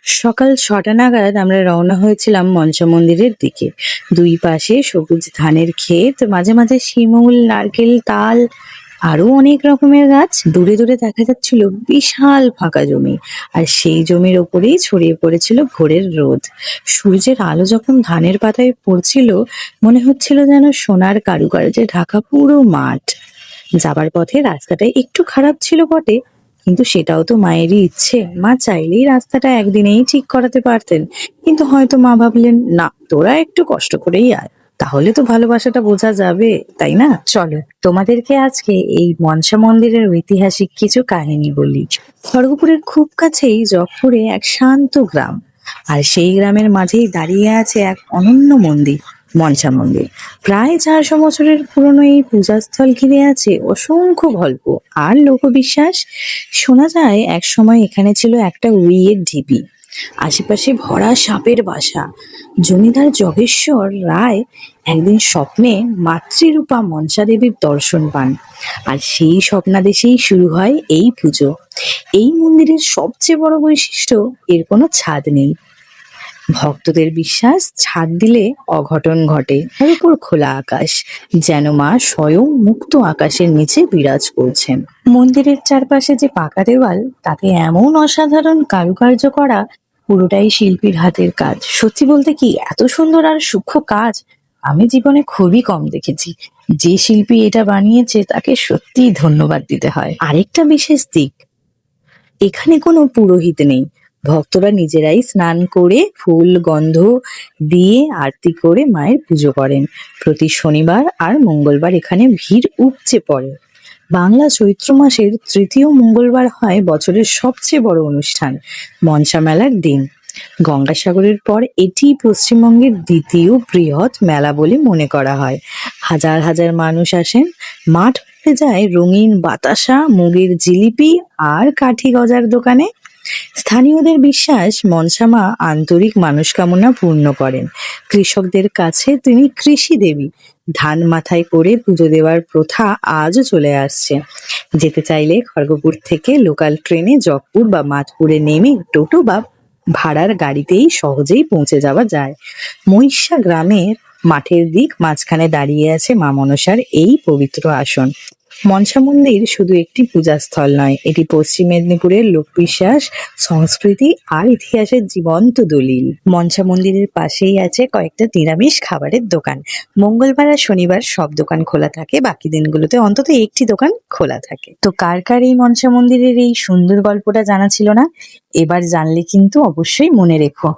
সকাল ৬টা নাগাদ আমরা রওনা হয়েছিলাম মনসা মন্দিরের দিকে। দুই পাশে সবুজ ধানের ক্ষেত, মাঝে মাঝে শিমুল, নারকেল, তাল আরো অনেক রকমের গাছ। দূরে দূরে দেখা যাচ্ছিল বিশাল ফাঁকা জমি, আর সেই জমির ওপরেই ছড়িয়ে পড়েছিল ভোরের রোদ। সূর্যের আলো যখন ধানের পাতায় পড়ছিল, মনে হচ্ছিল যেন সোনার কারুকার্যে ঢাকা পুরো মাঠ। যাবার পথে রাস্তাটা একটু খারাপ ছিল বটে, কিন্তু সেটাও তো মায়েরই ইচ্ছে। মা চাইলেই রাস্তাটা একদিনেই ঠিক করাতে পারতেন, কিন্তু হয়তো মা ভাবলেন, না, তোরা একটু কষ্ট করেই আয়, তাহলে তো ভালোবাসাটা বোঝা যাবে, তাই না? চলো, তোমাদেরকে আজকে এই মনসা মন্দিরের ঐতিহাসিক কিছু কাহিনী বলি। খড়গপুরের খুব কাছেই জগপুরে এক শান্ত গ্রাম, আর সেই গ্রামের মাঝেই দাঁড়িয়ে আছে এক অনন্য মন্দির, মনসা মন্দির। প্রায় ৪০০ বছরের পুরনো এই পূজাস্থল ঘিরে আছে অসংখ্য গল্প আর লোকবিশ্বাস। শোনা যায় এক সময় এখানে ছিল একটা উইয়ের ঢিবি, আশেপাশে ভরা সাপের বাসা। জমিদার জগেশ্বর রায় একদিন স্বপ্নে মাতৃরূপা মনসা দেবীর দর্শন পান, আর সেই স্বপ্নাদেশেই শুরু হয় এই পুজো। এই মন্দিরের সবচেয়ে বড় বৈশিষ্ট্য, এর কোনো ছাদ নেই। ভক্তদের বিশ্বাস, ছাদ দিলে অঘটন ঘটে। তার উপর খোলা আকাশ, যেন মা স্বয়ং মুক্ত আকাশের নিচে বিরাজ করছেন। মন্দিরের চারপাশে যে পাকা দেওয়াল, তাতে এমন অসাধারণ কারুকার্য করা, পুরোটাই শিল্পীর হাতের কাজ। সত্যি বলতে কি, এত সুন্দর আর সূক্ষ্ম কাজ আমি জীবনে খুবই কম দেখেছি। যে শিল্পী এটা বানিয়েছে তাকে সত্যিই ধন্যবাদ দিতে হয়। আরেকটা বিশেষ দিক, এখানে কোনো পুরোহিত নেই। ভক্তরা নিজেরাই স্নান করে ফুল গন্ধ দিয়ে আরতি করে মায়ের পুজো করেন। প্রতি শনিবার আর মঙ্গলবার এখানে ভিড় উপচে পড়ে। বাংলা চৈত্র মাসের তৃতীয় মঙ্গলবার হয় বছরের সবচেয়ে বড় অনুষ্ঠান, মনসা মেলার দিন। গঙ্গাসাগরের পর এটি পশ্চিমবঙ্গের দ্বিতীয় বৃহৎ মেলা বলে মনে করা হয়। হাজার হাজার মানুষ আসেন, মাঠ ভরে যায় রঙিন বাতাসা, মুগের জিলিপি আর কাঠি গজার দোকানে। স্থানীয়দের বিশ্বাস, মনসা মা আন্তরিক মানসকামনা পূর্ণ করেন। কৃষকদের কাছে তিনি কৃষি দেবী। ধান মাথায় করে পুজো দেওয়ার প্রথা আজও চলে আসছে। যেতে চাইলে খড়গপুর থেকে লোকাল ট্রেনে জগপুর বা মাধপুরে নেমে টোটো বা ভাড়ার গাড়িতেই সহজেই পৌঁছে যাওয়া যায়। মহিষা গ্রামের মাঠের দিক মাঝখানে দাঁড়িয়ে আছে মা মনসার এই পবিত্র আসন। মনসা মন্দির শুধু একটি পূজাস্থল নয়, এটি পশ্চিম মেদিনীপুরের লোকবিশ্বাস, সংস্কৃতি আর ইতিহাসের জীবন্ত দলিল। মনসা মন্দিরের পাশেই আছে কয়েকটা নিরামিষ খাবারের দোকান। মঙ্গলবার আর শনিবার সব দোকান খোলা থাকে, বাকি দিনগুলোতে অন্তত একটি দোকান খোলা থাকে। তো কার কার এই মনসা মন্দিরের এই সুন্দর গল্পটা জানা ছিল না? এবার জানলে কিন্তু অবশ্যই মনে রেখো।